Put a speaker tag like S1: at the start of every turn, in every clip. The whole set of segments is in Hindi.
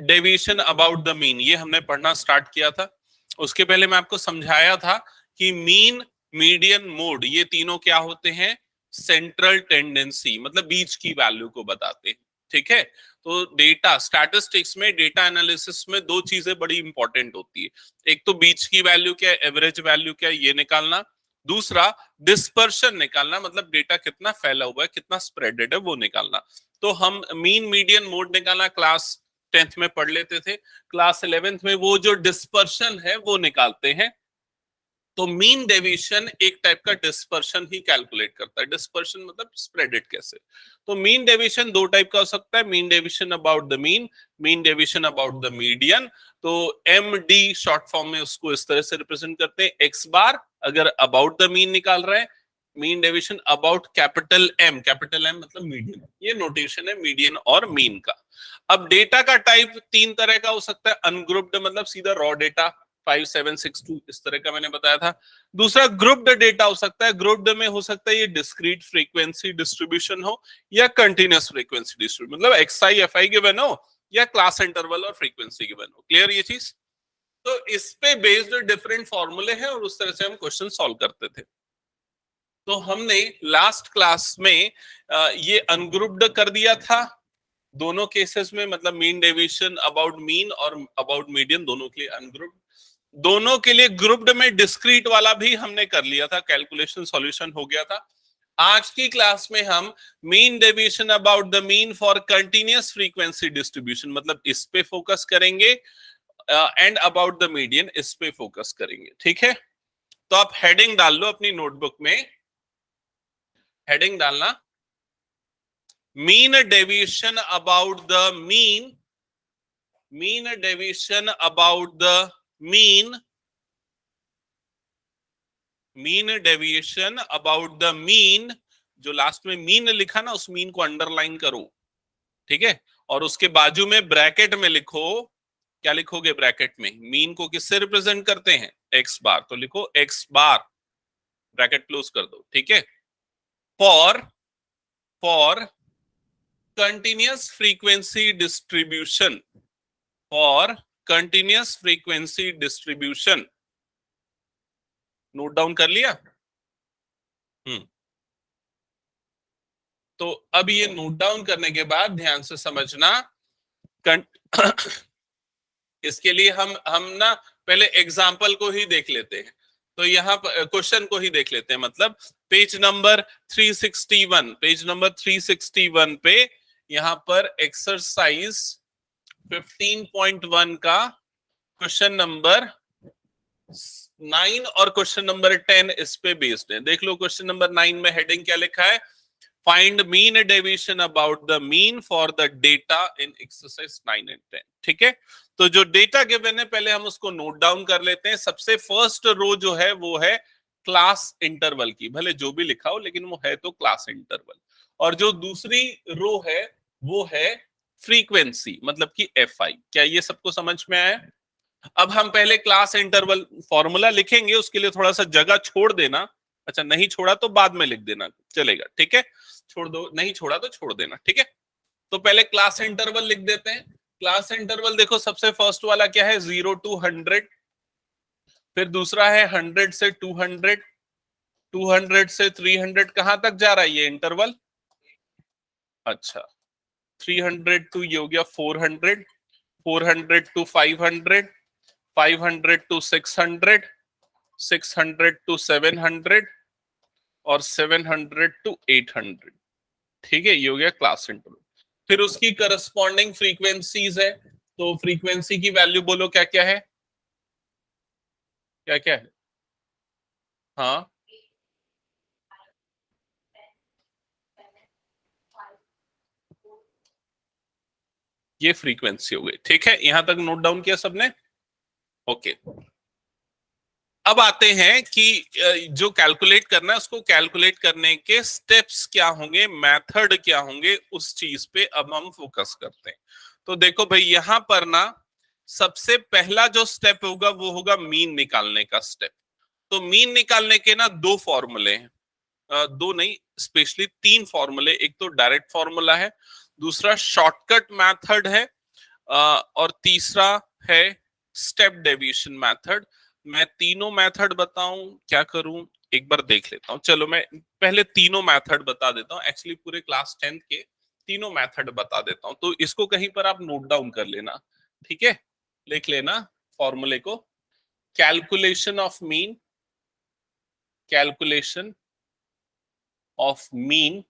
S1: डेविएशन अबाउट द मीन, ये हमने पढ़ना स्टार्ट किया था। उसके पहले मैं आपको समझाया था कि मीन, मीडियन, मोड, ये तीनों क्या होते हैं? सेंट्रल टेंडेंसी, मतलब बीच की वैल्यू को बताते हैं। ठीक है, तो डेटा स्टैटिस्टिक्स में, डेटा एनालिसिस में दो चीजें बड़ी इंपॉर्टेंट होती है। एक तो बीच की वैल्यू क्या है, एवरेज वैल्यू क्या है, ये निकालना। दूसरा डिस्पर्शन निकालना, मतलब डेटा कितना फैला हुआ है, कितना स्प्रेडेड है, वो निकालना। तो हम मीन, मीडियन, मोड निकालना क्लास 10th में पढ़ लेते थे। क्लास 11th में वो जो डिस्पर्शन है वो निकालते हैं। तो मीन डेविएशन एक टाइप का डिस्पर्शन ही कैलकुलेट करता है। डिस्पर्शन मतलब स्प्रेडेड कैसे। तो मीन डेविएशन दो टाइप का हो सकता है, mean deviation about the mean, mean deviation about the median. तो एम डी शॉर्ट फॉर्म में उसको इस तरह से रिप्रेजेंट करते हैं, एक्स बार अगर अबाउट द मीन निकाल रहे हैं, mean deviation about capital M, capital M मतलब मीडियन। ये नोटेशन है मीडियन और मीन का। अब डेटा का टाइप तीन तरह का हो सकता है। अनग्रुप्ड मतलब सीधा रॉ डेटा 5762 इस तरह का मैंने बताया था। दूसरा ग्रुप्ड डेटा हो सकता है। ग्रुप्ड में हो सकता है ये डिस्क्रीट फ्रीक्वेंसी डिस्ट्रीब्यूशन हो या कंटिन्यूअस फ्रीक्वेंसी डिस्ट्रीब्यूशन, मतलब एक्सआई एफआई गिवन हो या क्लास इंटरवल और फ्रीक्वेंसी गिवन हो। क्लियर ये चीज? तो इस पे बेस्ड डिफरेंट फॉर्मूले हैं और उस तरह से हम क्वेश्चन सॉल्व करते थे। तो हमने लास्ट क्लास में ये अनग्रुप्ड कर दिया था दोनों केसेस में, मतलब मीन डेविएशन अबाउट मीन और अबाउट मीडियन दोनों के लिए अनग्रुप्ड। दोनों के लिए ग्रुप्ड में डिस्क्रीट वाला भी हमने कर लिया था, कैलकुलेशन सॉल्यूशन हो गया था। आज की क्लास में हम mean deviation about the mean for continuous frequency distribution, मतलब इस पे फोकस करेंगे, एंड अबाउट द मीडियन इस पे फोकस करेंगे। ठीक है, तो आप हेडिंग डाल लो अपनी नोटबुक में। हेडिंग डालना mean deviation about the mean, mean deviation about the mean, mean deviation about the mean. जो लास्ट में मीन लिखा ना, उस मीन को अंडरलाइन करो। ठीक है, और उसके बाजू में ब्रैकेट में लिखो, क्या लिखोगे ब्रैकेट में? मीन को किससे रिप्रेजेंट करते हैं? एक्स बार, तो लिखो एक्स बार, ब्रैकेट क्लोज कर दो। ठीक है, for continuous frequency distribution, for continuous frequency distribution. Note down कर लिया? तो अब ये नोट डाउन करने के बाद ध्यान से समझना। इसके लिए हम ना पहले एग्जाम्पल को ही देख लेते हैं। तो यहाँ पर क्वेश्चन को ही देख लेते हैं, मतलब पेज नंबर 361, पेज नंबर 361 पे यहाँ पर एक्सरसाइज 15.1 का क्वेश्चन नंबर 9 और क्वेश्चन नंबर 10 इस पे बेस्ड है। देख लो क्वेश्चन नंबर 9 में हेडिंग क्या लिखा है? Find mean deviation about the mean for the data in exercise 9 and 10। ठीक है, तो जो डेटा गिवन है पहले हम उसको नोट डाउन कर लेते हैं। सबसे फर्स्ट रो जो है वो है क्लास इंटरवल की, भले जो भी लिखा हो लेकिन वो है तो क्लास इंटरवल। और जो दूसरी रो है वो है फ्रीक्वेंसी, मतलब कि एफ आई। क्या ये सबको समझ में आया? अब हम पहले क्लास इंटरवल फॉर्मूला लिखेंगे, उसके लिए थोड़ा सा जगह छोड़ देना। अच्छा, नहीं छोड़ा तो बाद में लिख देना, चलेगा। ठीक है, छोड़ दो, नहीं छोड़ा तो छोड़ देना। ठीक है, तो पहले क्लास इंटरवल लिख देते हैं। क्लास इंटरवल देखो, सबसे फर्स्ट वाला क्या है? 0 to 100, फिर दूसरा है 100 से 200, 200 से 300। कहां तक जा रहा है ये इंटरवल? अच्छा, 300 टू ये हो गया 400, 400 टू 500, 500 टू 600, 600 टू 700 और 700 टू 800। ठीक है, ये हो गया क्लास इंटरवल। फिर उसकी करस्पॉन्डिंग फ्रीक्वेंसीज है, तो फ्रीक्वेंसी की वैल्यू बोलो क्या क्या है? क्या क्या है? हाँ, ये फ्रीक्वेंसी हो गई। ठीक है, यहां तक नोट डाउन किया सबने? ओके, अब आते हैं कि जो कैलकुलेट करना है उसको कैलकुलेट करने के स्टेप्स क्या होंगे, मेथड क्या होंगे, उस चीज पे अब हम फोकस करते हैं। तो देखो भाई, यहां पर ना सबसे पहला जो स्टेप होगा वो होगा मीन निकालने का स्टेप। तो मीन निकालने के ना दो फॉर्मूले हैं, दो नहीं स्पेशली तीन फॉर्मूले। एक तो डायरेक्ट फॉर्मूला है, दूसरा शॉर्टकट मेथड है, और तीसरा है स्टेप डेविएशन मेथड। मैं तीनों मेथड बताऊं क्या करूं, एक बार देख लेता हूं। चलो मैं पहले तीनों मेथड बता देता हूं, एक्चुअली पूरे क्लास 10th के तीनों मेथड बता देता हूं, तो इसको कहीं पर आप नोट डाउन कर लेना, ठीक है, लिख लेना फॉर्मूले को। Calculation of mean, calculation of mean,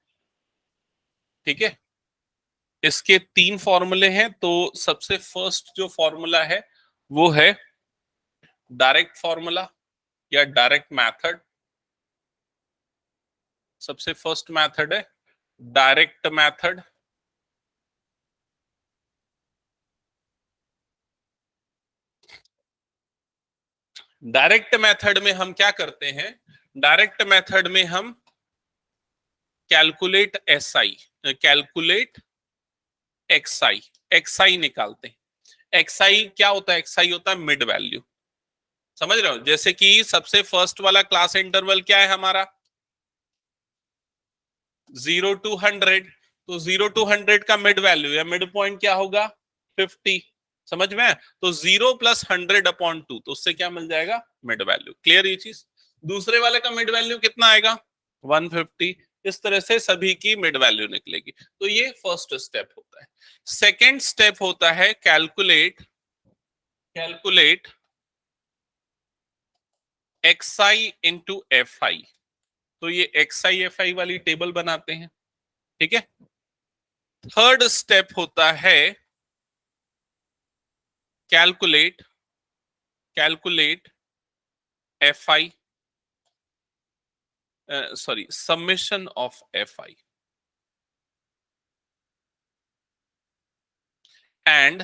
S1: ठीक है। इसके तीन फॉर्मूले हैं, तो सबसे फर्स्ट जो फॉर्मूला है वो है डायरेक्ट फॉर्मूला या डायरेक्ट मेथड। सबसे फर्स्ट मेथड है डायरेक्ट मेथड। डायरेक्ट मेथड में हम क्या करते हैं, डायरेक्ट मेथड में हम calculate SI, calculate XI, XI निकालते हैं। एक्सआई क्या होता है, एक्सआई होता है मिड वैल्यू, समझ रहे हो। जैसे कि सबसे फर्स्ट वाला क्लास इंटरवल क्या है हमारा, 0 to 100, तो 0 to 100 का मिड वैल्यू या मिड पॉइंट क्या होगा, 50, समझ में। तो 0 + 100/2, तो उससे क्या मिल जाएगा, मिड वैल्यू। क्लियर ये चीज। दूसरे वाले का मिड वैल्यू कितना आएगा, 150। इस तरह से सभी की मिड वैल्यू निकलेगी। तो ये फर्स्ट स्टेप होता है। सेकेंड स्टेप होता है calculate, calculate XI into F I. तो ये एक्सआई एफ आई वाली टेबल बनाते हैं, ठीक है। थर्ड स्टेप होता है calculate, calculate F I, sorry summation of F I and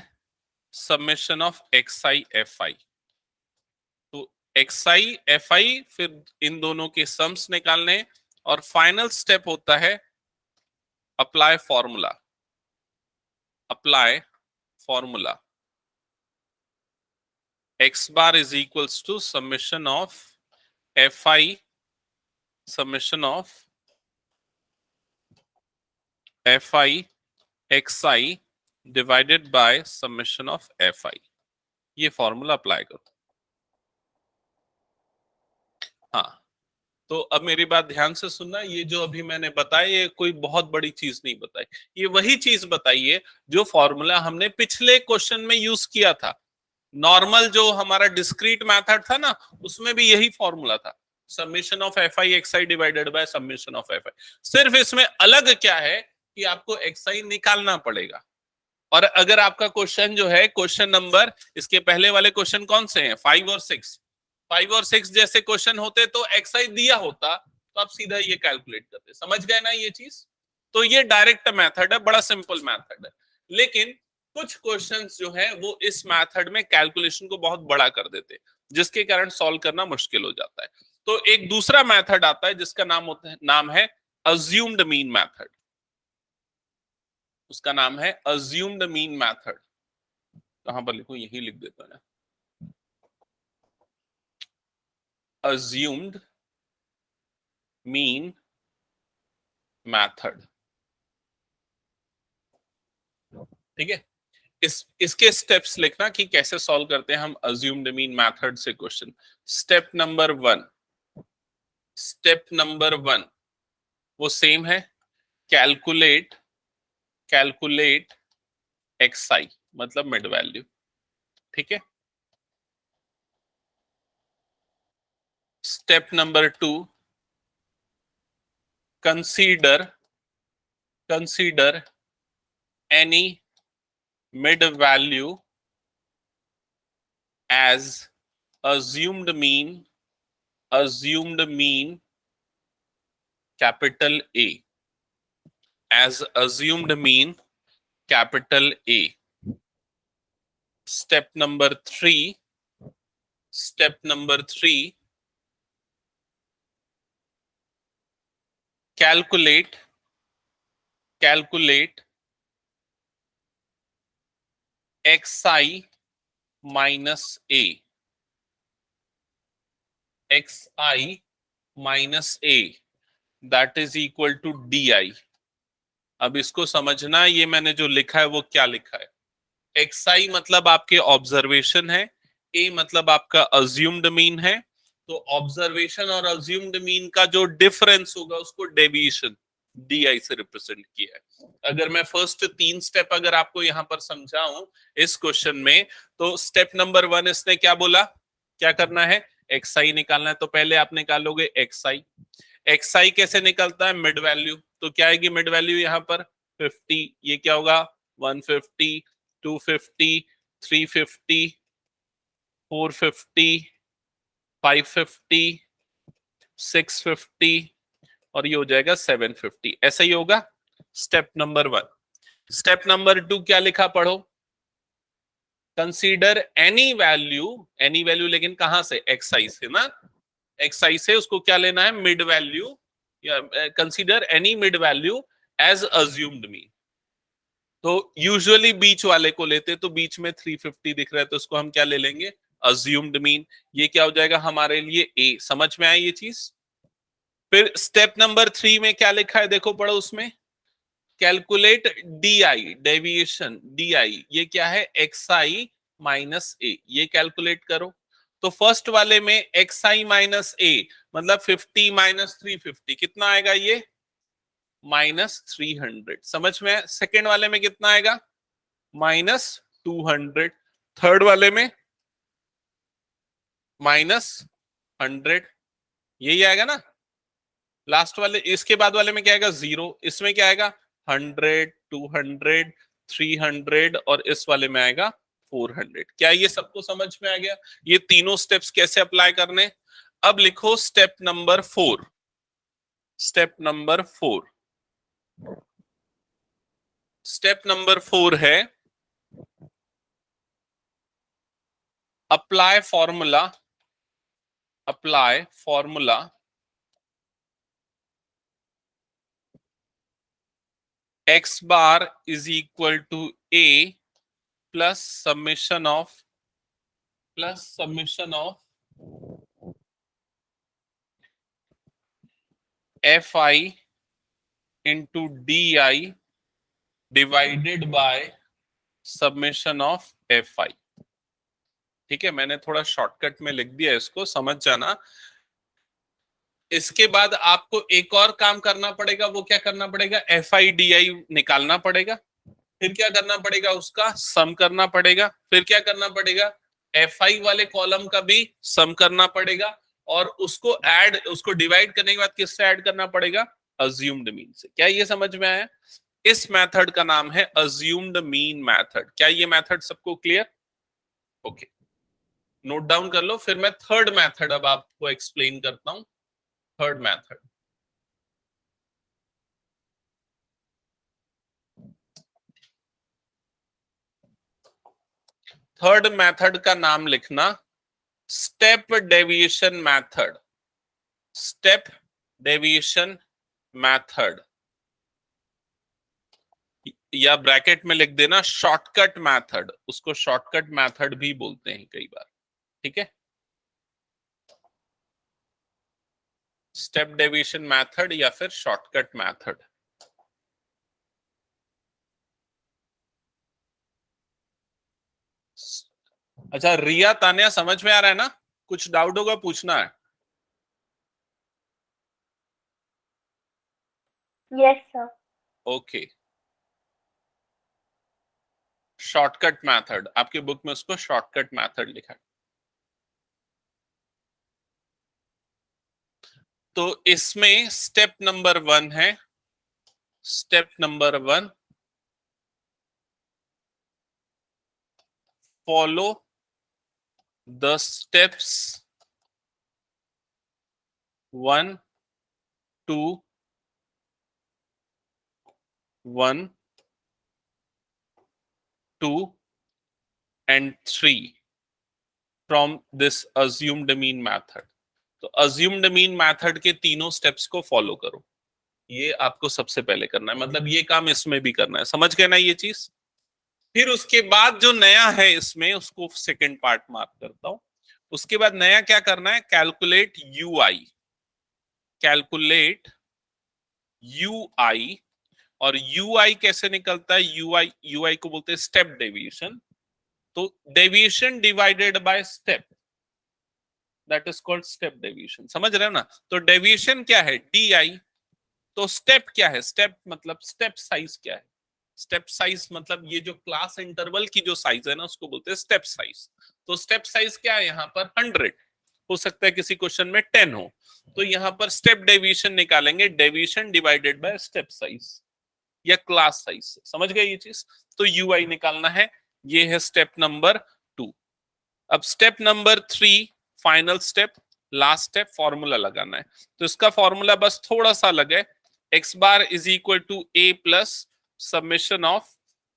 S1: summation of x I F I. तो एक्स आई एफ आई, फिर इन दोनों के सम्स निकालने। और फाइनल स्टेप होता है apply formula, apply formula x bar is equals to summation of fi, summation of fi xi divided by summation of fi। ये फॉर्मूला अप्लाई करो। हाँ, तो अब मेरी बात ध्यान से सुनना। ये जो अभी मैंने बताया ये कोई बहुत बड़ी चीज नहीं बताई, ये वही चीज बताई है जो फॉर्मूला हमने पिछले क्वेश्चन में यूज किया था। नॉर्मल जो हमारा डिस्क्रीट मेथड था ना, उसमें भी यही फॉर्मूला था, summation of F I X I divided by summation of F आई। सिर्फ इसमें अलग क्या है कि आपको एक्स आई निकालना पड़ेगा। और अगर आपका क्वेश्चन जो है, क्वेश्चन नंबर, इसके पहले वाले क्वेश्चन कौन से हैं, 5 और 6, 5 और 6 जैसे क्वेश्चन होते तो एक्स आई दिया होता तो आप सीधा ये कैलकुलेट करते। समझ गए ना ये चीज। तो ये डायरेक्ट मेथड है, बड़ा सिंपल मेथड है। लेकिन कुछ क्वेश्चंस जो है वो इस मेथड में कैलकुलेशन को बहुत बड़ा कर देते, जिसके कारण सॉल्व करना मुश्किल हो जाता है। तो एक दूसरा मेथड आता है जिसका नाम है अज्यूम्ड मीन मेथड। उसका नाम है अज्यूम्ड मीन मेथड। कहां पर लिखूं, यही लिख देता हूं, अज्यूम्ड मीन मेथड, ठीक है। इसके स्टेप्स लिखना कि कैसे सॉल्व करते हैं हम अज्यूम्ड मीन मेथड से question. Step number 1, step number 1 वो सेम है, कैलकुलेट, कैलकुलेट एक्स आई मतलब मिड वैल्यू, ठीक है। Step number 2, consider, consider any mid value as assumed mean, assumed mean capital A, as assumed mean capital A। Step number 3, step number 3, calculate, calculate xi minus A, xi minus A that is equal to di। अब इसको समझना, ये मैंने जो लिखा है वो क्या लिखा है, xi मतलब आपके ऑब्जर्वेशन है, a मतलब आपका अज्यूम्ड मीन है। तो ऑब्जर्वेशन और अज्यूम्ड मीन का जो डिफरेंस होगा उसको डेविएशन di से रिप्रेजेंट किया है। अगर मैं फर्स्ट 3 स्टेप अगर आपको यहां पर समझाऊं इस क्वेश्चन में, तो स्टेप नंबर 1 इसने क्या बोला, क्या करना है, xi निकालना है। तो पहले आप निकालोगे xi। xi कैसे निकलता है, मिड वैल्यू। तो क्या आएगी मिड वैल्यू यहाँ पर 50, ये क्या होगा 150, 250, 350, 450, 550, 650 और ये हो जाएगा 750। ऐसा ही होगा स्टेप नंबर 1। स्टेप नंबर 2 क्या लिखा पढ़ो, कंसीडर एनी वैल्यू लेकिन कहां से, xi से ना, xi से उसको क्या लेना है, मिड वैल्यू, या consider any mid value as assumed mean. तो यूजुअली बीच वाले को लेते, तो बीच में 350 दिख रहा है तो उसको हम क्या ले लेंगे, अज्यूम्ड मीन। ये क्या हो जाएगा हमारे लिए ए। समझ में आई ये चीज। फिर स्टेप नंबर 3 में क्या लिखा है देखो पढ़ो, उसमें कैलकुलेट डी डेविएशन डी। ये क्या है, xi माइनस ए, ये कैलकुलेट करो। तो फर्स्ट वाले में xi माइनस ए मतलब 50 माइनस 350 कितना आएगा, ये -300। समझ में। सेकेंड वाले में कितना आएगा, -200। थर्ड वाले में -100, यही आएगा ना। लास्ट वाले, इसके बाद वाले में क्या आएगा, 0। इसमें क्या आएगा, 100, 200, 300 और इस वाले में आएगा 400। क्या ये सबको समझ में आ गया, ये तीनों स्टेप्स कैसे अप्लाई करने। अब लिखो step number 4। Step number 4, step number 4 है apply formula x bar is equal to a plus summation of fi into di divided by summation of fi। ठीक है, मैंने थोड़ा शॉर्टकट में लिख दिया, इसको समझ जाना। इसके बाद आपको एक और काम करना पड़ेगा, वो क्या करना पड़ेगा, FI/DI निकालना पड़ेगा। फिर क्या करना पड़ेगा, उसका सम करना पड़ेगा। फिर क्या करना पड़ेगा, FI वाले कॉलम का भी सम करना पड़ेगा। और उसको डिवाइड करने के बाद किससे ऐड करना पड़ेगा, अज्यूम्ड मीन से। क्या ये समझ में आया। इस मेथड का नाम है अज्यूम्ड मीन मेथड। क्या ये मेथड सबको क्लियर, ओके, नोट डाउन कर लो। फिर मैं थर्ड मेथड अब आपको एक्सप्लेन करता हूं। थर्ड मेथड, थर्ड मेथड का नाम लिखना step deviation method. Step deviation method, या ब्रैकेट में लिख देना शॉर्टकट मेथड। उसको शॉर्टकट मेथड भी बोलते हैं कई बार, ठीक है। स्टेप डेविएशन मेथड या फिर शॉर्टकट मेथड। अच्छा रिया, तानिया समझ में आ रहा है ना, कुछ डाउट होगा पूछना है।
S2: Yes sir.
S1: Okay, shortcut method, आपके बुक में उसको शॉर्टकट मेथड लिखा है। तो इसमें स्टेप नंबर 1 है, step number 1, follow the steps 1, 2, 1, 2 and 3 from this assumed mean method। तो assumed mean method के तीनों स्टेप्स को फॉलो करो। ये आपको सबसे पहले करना है, मतलब ये काम इसमें भी करना है। समझ गए ना ये चीज। फिर उसके बाद जो नया है इसमें, उसको सेकंड पार्ट मार्क करता हूं। उसके बाद नया क्या करना है, कैलकुलेट यूआई। कैलकुलेट यूआई और ui कैसे निकलता है, ui को बोलते हैं स्टेप डेविएशन। तो deviation divided by step, that is called step deviation. समझ रहे हो ना? तो डेविएशन क्या है, di। तो स्टेप क्या है, स्टेप मतलब स्टेप साइज क्या है, स्टेप साइज मतलब ये जो क्लास इंटरवल की जो साइज है ना उसको बोलते हैं स्टेप साइज। तो स्टेप साइज क्या है यहाँ पर 100, हो सकता है किसी क्वेश्चन में 10 हो, तो यहाँ पर स्टेप डेविएशन निकालेंगे, deviation divided by step size या क्लास साइज। समझ गए ये चीज? तो यूआई निकालना है, ये है स्टेप नंबर 2। अब step number 3, final step, last step, formula लगाना है। तो इसका फॉर्मूला बस थोड़ा सा अलग है, X bar is equal to A plus summation of,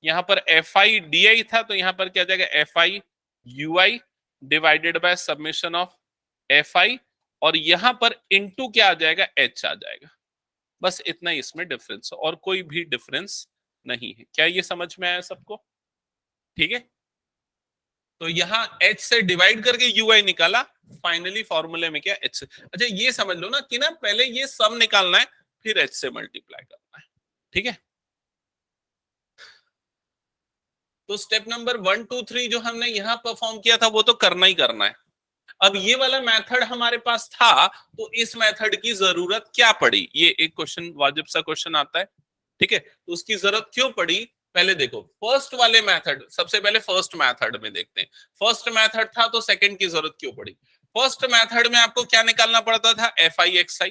S1: यहाँ पर एफ आई डी आई था तो यहाँ पर क्या जाएगा F I U I divided by summation of F आई, और यहाँ पर इनटू क्या आ जाएगा, एच आ जाएगा। बस इतना ही इसमें डिफरेंस, और कोई भी डिफरेंस नहीं है। क्या ये समझ में आया सबको? ठीक है। तो यहाँ h से डिवाइड करके ui निकाला, फाइनली फॉर्मूले में क्या h से। अच्छा ये समझ लो ना कि ना पहले ये सम निकालना है फिर h से मल्टीप्लाई करना है। ठीक है। तो स्टेप नंबर 1 2 3 जो हमने यहाँ परफॉर्म किया था वो तो करना ही करना है। अब ये वाला मेथड हमारे पास था तो इस मेथड की जरूरत क्या पड़ी, ये एक क्वेश्चन वाजिब सा क्वेश्चन आता है। ठीक है, तो उसकी जरूरत क्यों पड़ी, पहले देखो फर्स्ट वाले मेथड, सबसे पहले फर्स्ट मेथड में देखते हैं। फर्स्ट मेथड था तो सेकंड की जरूरत क्यों पड़ी। फर्स्ट मेथड में आपको क्या निकालना पड़ता था, एफ आई एक्स आई।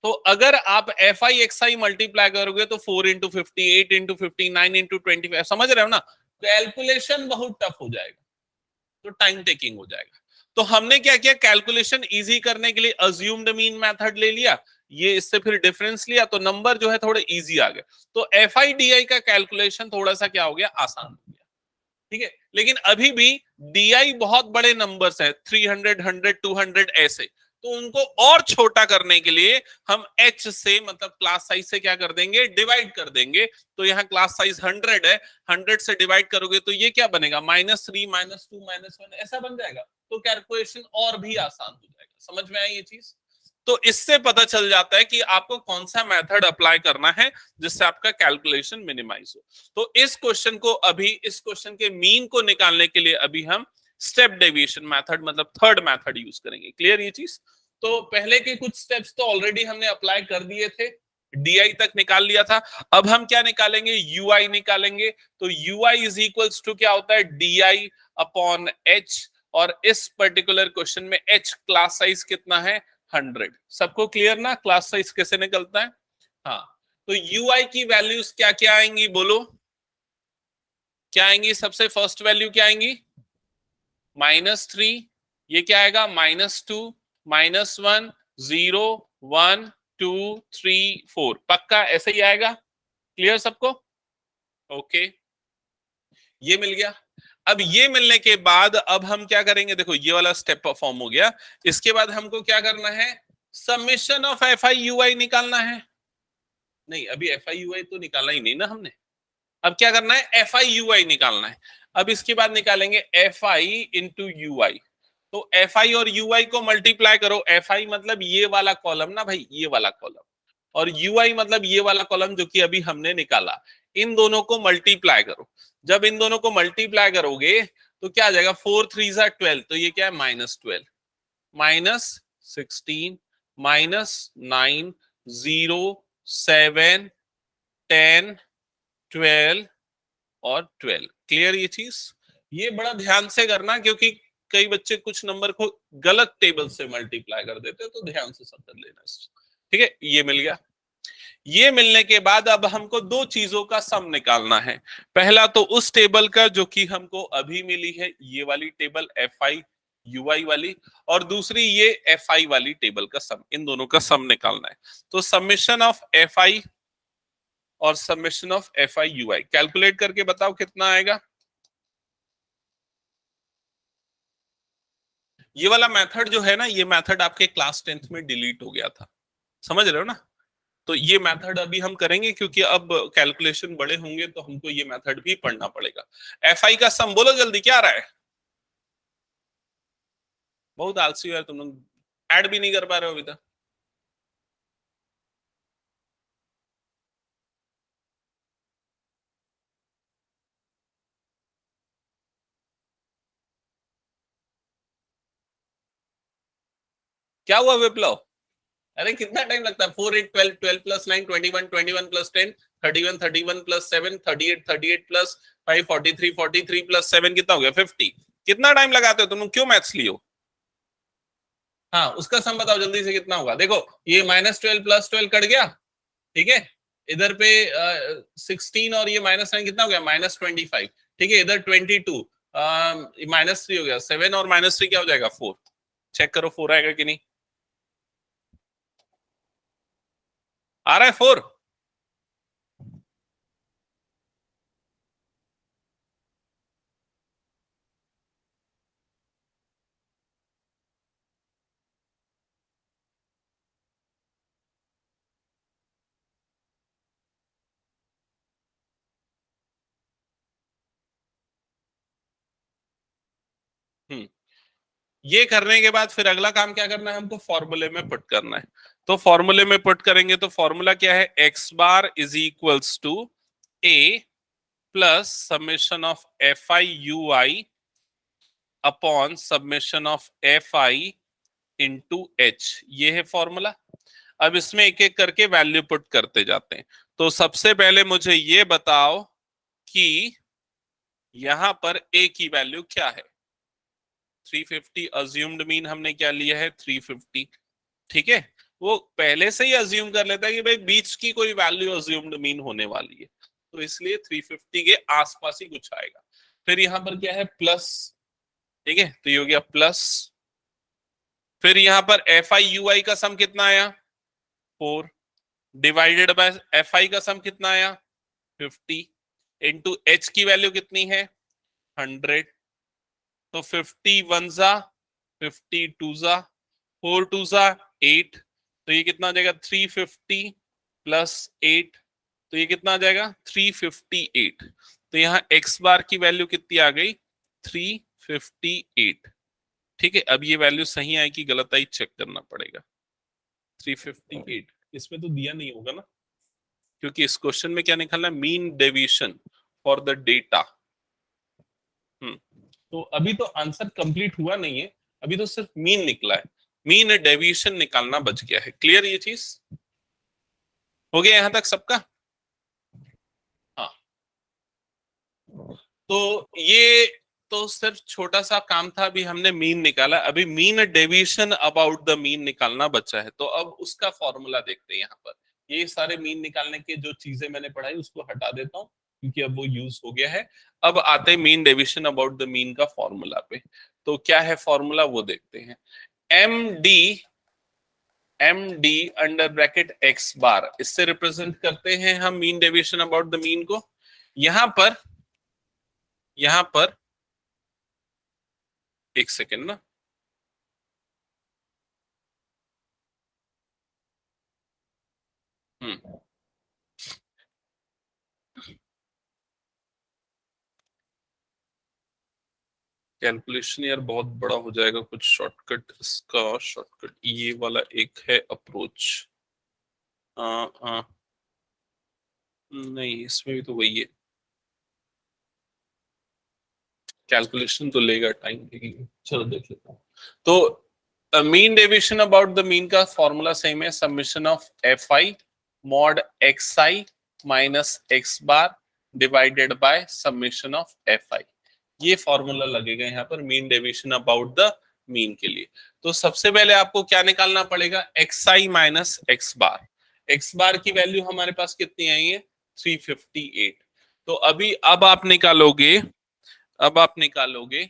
S1: तो अगर आप F I X I multiply करोगे तो 4 इंटू 50, 8 इंटू 50, 9 इंटू 25, समझ रहे हो ना? कैलकुलेशन बहुत टफ हो जाएगा, तो टाइम टेकिंग हो जाएगा। तो हमने क्या किया, कैलकुलेशन इजी करने के लिए अज्यूम्ड मीन मेथड ले लिया, ये इससे फिर डिफरेंस लिया तो नंबर जो है थोड़े इजी आ गए। तो एफ आई डी आई का कैलकुलेशन थोड़ा सा क्या हो गया, आसान हो गया। ठीक है, लेकिन अभी भी डी आई बहुत बड़े नंबर्स हैं, 300 100 200 ऐसे, तो उनको और छोटा करने के लिए हम h से मतलब क्लास साइज से क्या कर देंगे, डिवाइड कर देंगे। तो यहाँ क्लास साइज 100 है, 100 से डिवाइड करोगे तो ये क्या बनेगा, -3 -2 -1 ऐसा बन जाएगा। तो कैलकुलेशन और भी आसान हो जाएगा। समझ में आई ये चीज? तो इससे पता चल जाता है कि आपको कौन सा मेथड अप्लाई करना है जिससे आपका कैलकुलेशन मिनिमाइज हो। तो इस क्वेश्चन को अभी, इस क्वेश्चन के मीन को निकालने के लिए अभी हम स्टेप डेविएशन मेथड मतलब थर्ड मेथड यूज करेंगे। क्लियर ये चीज? तो पहले के कुछ स्टेप्स तो ऑलरेडी हमने अप्लाई कर दिए थे, डी तक निकाल लिया था। अब हम क्या निकालेंगे, ui निकालेंगे। तो ui इज इक्वल्स टू क्या होता है, डी अपॉन एच, और इस पर्टिकुलर क्वेश्चन में h क्लास साइज कितना है, 100। सबको क्लियर ना, क्लास साइज कैसे निकलता है? हाँ, तो ui की वैल्यूज क्या क्या आएंगी बोलो, क्या आएंगी? सबसे फर्स्ट वैल्यू क्या आएंगी, -3, ये क्या आएगा, -2 -1 0 1 2 3 4, पक्का ऐसे ही आएगा? क्लियर सबको? ओके, ये मिल गया। अब ये मिलने के बाद अब हम क्या करेंगे, देखो ये वाला स्टेप परफॉर्म हो गया। इसके बाद हमको क्या करना है, summation of F I U I निकालना है। नहीं, अभी एफ आई यू आई तो निकाला ही नहीं ना हमने। अब क्या करना है, एफ आई यू आई निकालना है। अब इसके बाद निकालेंगे एफ आई इंटू यू आई। तो एफ आई और यू आई को मल्टीप्लाई करो। एफ आई मतलब ये वाला कॉलम ना भाई, ये वाला कॉलम, और यू आई मतलब ये वाला कॉलम जो कि अभी हमने निकाला। इन दोनों को मल्टीप्लाई करो। जब इन दोनों को मल्टीप्लाई करोगे तो क्या आ जाएगा, 4 3 12, तो ये क्या है, -12 -16 -9 0 7 10 12 और 12। क्लियर ये चीज? ये बड़ा ध्यान से करना क्योंकि कई बच्चे कुछ नंबर को गलत टेबल से मल्टीप्लाई कर देते हैं, तो ध्यान से सब कर लेना। ठीक है, ये मिल गया। ये मिलने के बाद अब हमको दो चीजों का सम निकालना है। पहला तो उस टेबल का जो कि हमको अभी मिली है, ये वाली टेबल एफ आई यू आई वाली, और दूसरी ये एफ आई वाली टेबल का सम, इन दोनों का सम निकालना है। तो समेशन ऑफ एफ आई और summation of F I U I calculate करके बताओ कितना आएगा। ये वाला मेथड जो है ना, ये मेथड आपके क्लास 10th में डिलीट हो गया था, समझ रहे हो ना? तो ये मेथड अभी हम करेंगे क्योंकि अब कैलकुलेशन बड़े होंगे तो हमको ये मेथड भी पढ़ना पड़ेगा। एफ आई का सम बोलो जल्दी, क्या आ रहा है? बहुत आलसी हो यार तुम लोग, ऐड भी नहीं कर पा रहे हो अभी तक। क्या हुआ विप्लव? अरे कितना टाइम लगता है? 4 8 12 12 plus 9 21 21 plus 10 31 31 plus 7 38 38 plus 5 43 43 plus 7 कितना हो गया? 50। कितना टाइम लगाते हो तुम? क्यों मैथ्स लियो? हाँ उसका सम बताओ जल्दी से, कितना होगा? देखो ये -12 प्लस 12 कट गया, ठीक है। इधर पे 16 और ये -9 कितना हो गया? -25। ठीक है, इधर 22 -3 हो गया। 7 और -3 क्या हो जाएगा? 4। चेक करो 4 आएगा कि नहीं। आ रहा है 4? हम्म। ये करने के बाद फिर अगला काम क्या करना है हमको? फॉर्मूले में पुट करना है। तो फॉर्मूले में पुट करेंगे तो फॉर्मूला क्या है? X bar is equals to A plus summation of F I U I upon summation of F I into H. ये है फॉर्मूला। अब इसमें एक एक करके वैल्यू पुट करते जाते हैं। तो सबसे पहले मुझे ये बताओ कि यहां पर ए की वैल्यू क्या है? 350 अज्यूम्ड मीन हमने क्या लिया है? 350। ठीक है, वो पहले से ही अज्यूम कर लेता है कि भाई बीच की कोई वैल्यू अज्यूम्ड मीन होने वाली है, तो इसलिए 350 के आसपास ही कुछ आएगा। फिर यहां पर क्या है? प्लस। ठीक है, तो ये हो गया प्लस। फिर यहां पर एफ आई यू आई का सम कितना आया? 4 डिवाइडेड बाय एफ आई का सम कितना आया? 50 इंटू एच की वैल्यू कितनी है? 100। तो 50 वन जा 50 टू जा 4 टू जा 8। तो ये कितना आ जाएगा? 350 प्लस 8। तो ये कितना आ जाएगा? 358। तो यहाँ एक्स बार की वैल्यू कितनी आ गई? 358। ठीक है, अब ये वैल्यू सही आई कि गलत आई चेक करना पड़ेगा। 358 इसमें तो दिया नहीं होगा ना, क्योंकि इस क्वेश्चन में क्या निकालना है? Mean deviation for the data. तो अभी तो आंसर कंप्लीट हुआ नहीं है, अभी तो सिर्फ मीन निकला है। मीन डेविएशन निकालना बच गया है। क्लियर ये चीज? हो गया यहां तक सबका? हाँ। तो ये तो सिर्फ छोटा सा काम था, अभी हमने मीन निकाला, अभी mean deviation about the mean निकालना बचा है। तो अब उसका फॉर्मूला देखते हैं। यहाँ पर ये सारे मीन निकालने के जो चीजें मैंने पढ़ाई उसको हटा देता हूँ, क्योंकि अब वो यूज हो गया है। अब आते हैं mean deviation about the mean का फॉर्मूला पे। तो क्या है फॉर्मूला वो देखते हैं। M D under bracket X bar, इससे रिप्रेजेंट करते हैं हम mean deviation about the mean को। यहां पर एक सेकेंड ना, कैलकुलेशन यार बहुत बड़ा हो जाएगा। कुछ शॉर्टकट, इसका शॉर्टकट ये वाला एक है अप्रोच। आ, नहीं इसमें भी तो वही है। कैलकुलेशन तो लेगा टाइम, लेकिन चलो देख लेता हूँ। तो mean deviation about the mean का फॉर्मूला सेम है, summation of F I mod X I minus X bar divided by summation of F आई। ये फॉर्मूला लगेगा यहाँ पर mean deviation about the mean के लिए। तो सबसे पहले आपको क्या निकालना पड़ेगा? X I minus X bar. X बार की वैल्यू हमारे पास कितनी आई है? 358। तो अभी अब आप निकालोगे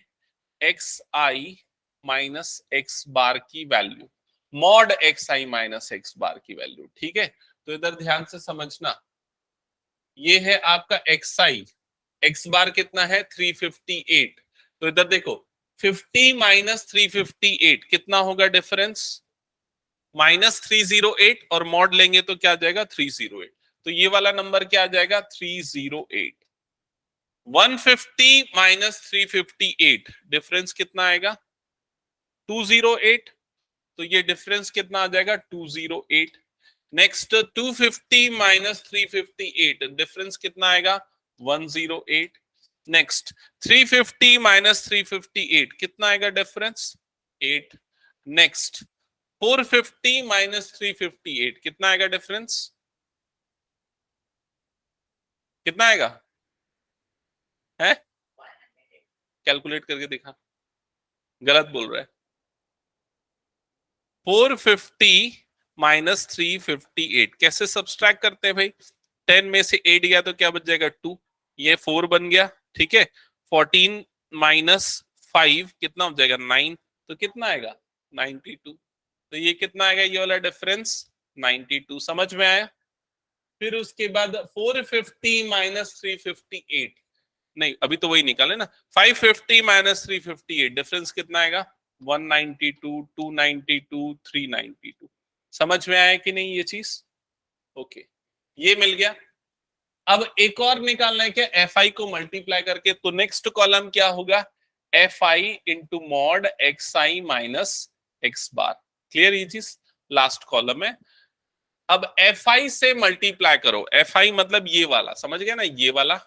S1: एक्स आई माइनस एक्स बार की value, mod X I minus X बार की वैल्यू। ठीक है, तो इधर ध्यान से समझना, ये है आपका एक्स आई, एक्स बार कितना है? 358। तो इधर देखो 50 माइनस 358 कितना होगा डिफरेंस? -308, और मॉड लेंगे तो क्या आ जाएगा? 308। तो ये वाला नंबर क्या आ जाएगा? 308। 150 माइनस 358 डिफरेंस कितना आएगा? 208। तो ये डिफरेंस कितना आ जाएगा? 208। नेक्स्ट 250 माइनस 358 डिफरेंस कितना आएगा? 108। नेक्स्ट 350 माइनस 358 कितना आएगा डिफरेंस? 8। नेक्स्ट 450 माइनस 358 कितना आएगा डिफरेंस? कितना आएगा? है कैलकुलेट करके दिखा, गलत बोल रहा है। 450 माइनस 358 कैसे सब्सट्रैक्ट करते हैं भाई? 10 में से 8 गया तो क्या बच जाएगा? 2, ये 4 बन गया, ठीक है। 14 माइनस 5 कितना हो जाएगा? 9, तो कितना आएगा? 92। तो ये कितना आएगा? ये वाला डिफरेंस 92। समझ में आया? फिर उसके बाद 450 माइनस 358, नहीं अभी तो वही निकाले ना। 550 माइनस 358 डिफरेंस कितना आएगा? 192, 292, 392। समझ में आया कि नहीं ये चीज? ओके, ये मिल गया। अब एक और निकालना है क्या? एफ आई को मल्टीप्लाई करके, तो नेक्स्ट कॉलम क्या होगा? F I into mod X I minus X bar. Clear ये चीज? लास्ट कॉलम है। अब एफ आई से मल्टीप्लाई करो, एफ आई मतलब ये वाला, समझ गया ना, ये वाला।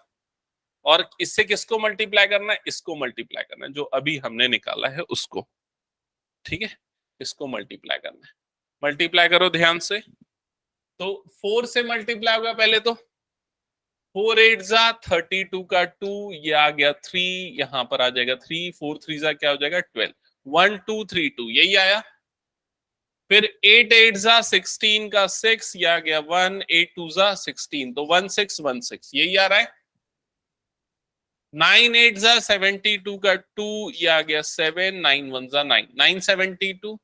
S1: और इससे किसको मल्टीप्लाई करना है? इसको मल्टीप्लाई करना है, जो अभी हमने निकाला है उसको, ठीक है। इसको मल्टीप्लाई करना है, मल्टीप्लाई करो ध्यान से। तो 4 से मल्टीप्लाई होगा पहले तो। 4 8 जा 32 का 2, ये आ गया 3, यहां पर आ जाएगा 3, 4 3 जा क्या हो जाएगा? 12, 1 2 3 2, यही आया। फिर 8 8 जा 16 का 6, ये आ गया 1, 8 2 जा 16, तो 1 6 1 6, यही आ रहा है। 9 8 जा 72 का 2, ये आ गया 7, 9 1 जा 9, 972।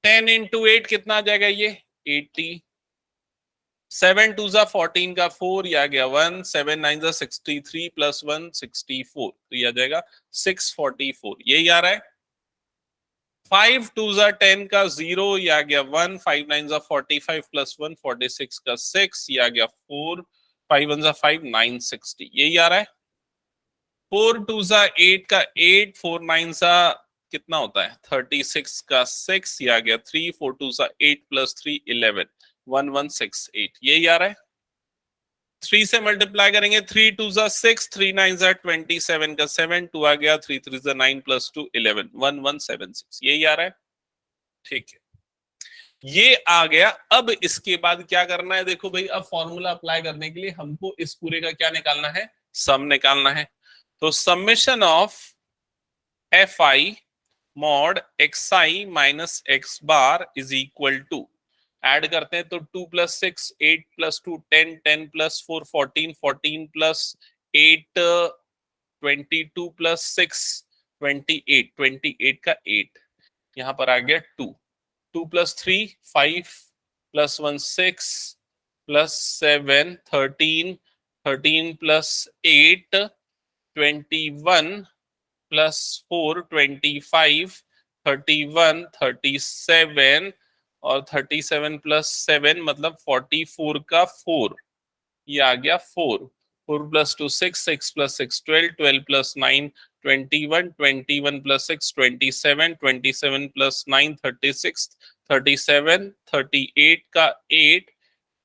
S1: 10 इंटू 8 कितना आ जाएगा? ये 80। 7 2 जा 14 का 4, ये आ गया 1, 7 9 जा 63 प्लस 1 64, तो ये आ जाएगा 644, यही आ रहा है। 5 2 जा 10 का 0, ये आ गया 1, 5 9 जा 45 प्लस 1 46 का 6, ये आ गया 4, 5 1 जा 5 960, यही आ रहा है। 4 2 जा 8 का 8, 4 9 जा कितना होता है? 36 का 6, ये आ गया 3, 4 2 जा 8 प्लस 3 11, 1168, यही आ रहा है। 3 से मल्टीप्लाई करेंगे, 3 2 जा 6, 3 9 जा 27 का 7, 2 आ गया, 3 3 जा 9 प्लस 2 11, 1176, यही आ रहा है, ठीक है। ये आ गया। अब इसके बाद क्या करना है? देखो भाई, अब फॉर्मूला अप्लाई करने के लिए हमको इस पूरे का क्या निकालना है? सम निकालना है। तो summation of F I mod X I minus X bar is equal to, add करते हैं तो 2 plus 6 8 plus 2 10, 10 plus 4 14, 14 plus 8 22 plus 6 28, 28 का 8, यहां पर आ गया 2, 2 plus 3 5 plus 1 6 plus 7 13, 13 plus 8 21 plus 4 25, 31 37, और 37 प्लस 7 मतलब 44 का 4, ये आ गया 4, 4 plus 2 6, 6 plus 6 12, 12 plus 9 21, 21 plus 6 27, 27 plus 9 36, 37 38 का 8,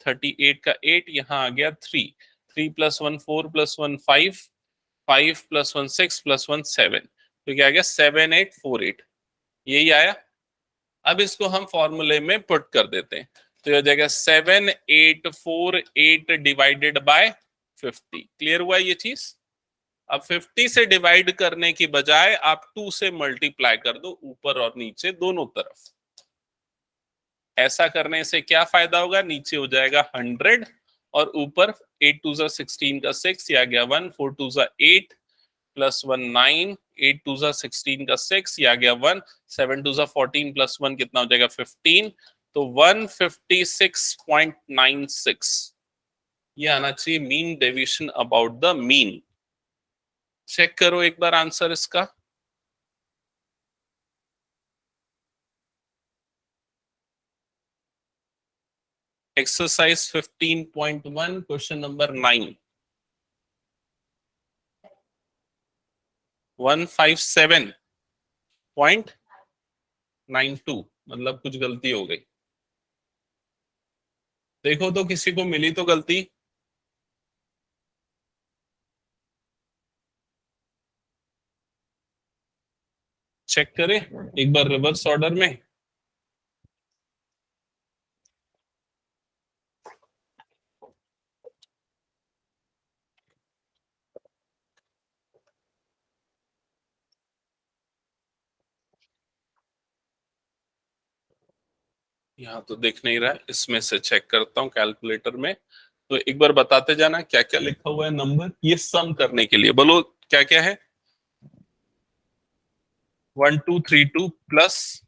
S1: 38 का 8, यहाँ आ गया 3, 3 प्लस 1 4 प्लस 1 5, 5 प्लस 1 6 प्लस 1 7, तो क्या आ गया 7848, यही आया। अब इसको हम फॉर्मूले में पुट कर देते हैं, तो ये हो जाएगा 7848 डिवाइडेड बाय 50। क्लियर हुआ ये चीज? अब 50 से डिवाइड करने की बजाय आप 2 से मल्टीप्लाई कर दो, ऊपर और नीचे दोनों तरफ। ऐसा करने से क्या फायदा होगा? नीचे हो जाएगा 100 और ऊपर 8 2 जा 16 का 6, ये आ गया 1, 4 2 जा 8 प्लस 1 9, 8 2 जा 16 का 6, ये आ गया 1, 7 2 जा 14 प्लस 1 कितना हो जाएगा 15, तो 156.96 ये आना चाहिए mean deviation about the mean. Check करो एक बार आंसर इसका। एक्सरसाइज 15.1 क्वेश्चन नंबर 9, 157.92, मतलब कुछ गलती हो गई। देखो तो किसी को मिली तो गलती? चेक करें एक बार रिवर्स ऑर्डर में। यहाँ तो दिख नहीं रहा है, इसमें से चेक करता हूँ कैलकुलेटर में। तो एक बार बताते जाना क्या क्या लिखा हुआ है नंबर, ये सम करने के लिए बोलो क्या क्या है। 1232 प्लस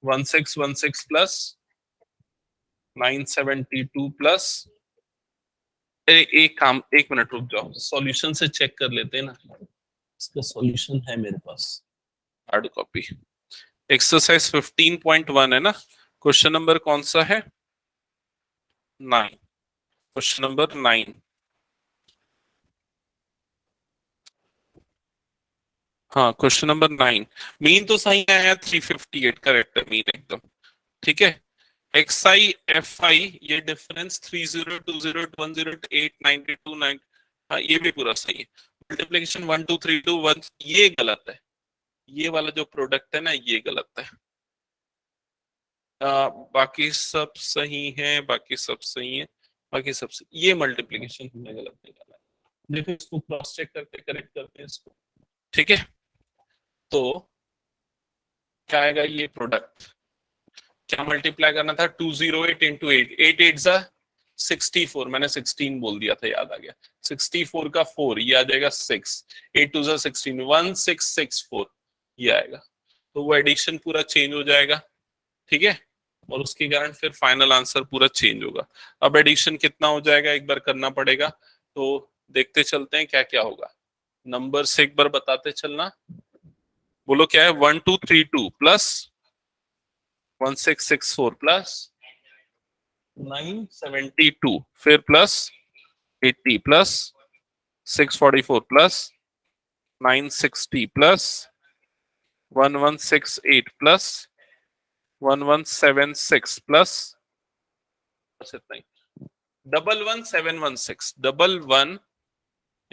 S1: 1616 प्लस 972 प्लस, एक काम, एक मिनट रुक जाओ, सॉल्यूशन से चेक कर लेते हैं ना। इसका सॉल्यूशन है मेरे पास, हार्ड कॉपी। एक्सरसाइज 15.1 है ना, क्वेश्चन नंबर कौन सा है? 9, क्वेश्चन नंबर 9। हाँ क्वेश्चन नंबर 9। मीन तो सही आया, 358 करेक्ट है मीन एकदम। ठीक है। एक्स आई एफ आई, ये डिफरेंस 3020210892 9, हाँ ये भी पूरा सही है। मल्टीप्लीकेशन 12321 ये गलत है, ये वाला जो प्रोडक्ट है ना ये गलत है। बाकी सब सही है, बाकी सब सही है, बाकी सब सही। ये मल्टीप्लीकेशन हमने गलत निकाला है, देखो इसको क्रॉस चेक करके करेक्ट करते हैं इसको। ठीक है। तो क्या आएगा ये प्रोडक्ट, क्या मल्टीप्लाई करना था? 208 इंटू 8, 8 8 जा 64, मैंने 16 बोल दिया था, याद आ गया। 64 का 4 ये आ जाएगा 6, 8 2 जा 16, 1664 ये आएगा। तो वो एडिशन पूरा चेंज हो जाएगा। ठीक है। और उसके कारण फिर फाइनल आंसर पूरा चेंज होगा। अब एडिशन कितना हो जाएगा एक बार करना पड़ेगा, तो देखते चलते हैं क्या क्या होगा। नंबर से एक बार बताते चलना, बोलो क्या है? 1232 प्लस 1664 प्लस 972, फिर plus 80 plus 644 plus 960 plus 1168 plus 1176 plus, बस इतना ही। 11716,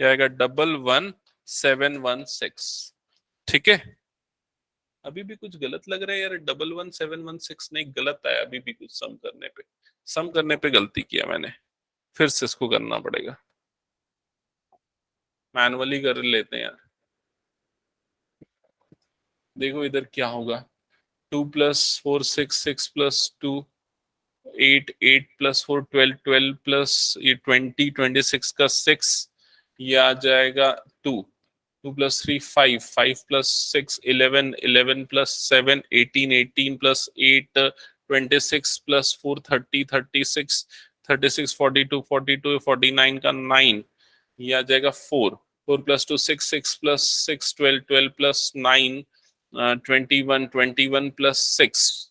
S1: 11 आएगा 11716। ठीक है। अभी भी कुछ गलत लग रहा है यार, 11716 नहीं गलत आया अभी भी कुछ, सम करने पे गलती किया मैंने, फिर से इसको करना पड़ेगा, मैनुअली कर लेते हैं यार। देखो इधर क्या होगा, 2 + 4 6 6 + 2 8 8 + 4 12 12 प्लस ये 20 26 का 6, ये आ जाएगा 2, 2 + 3 5 5 + 6 11 11 + 7 18 18 + 8 26 + 4 30 36 36 42 42 49 का 9, ये आ जाएगा 4, 4 + 2 6 6 + 6 12 12 + 9 21 21 + 6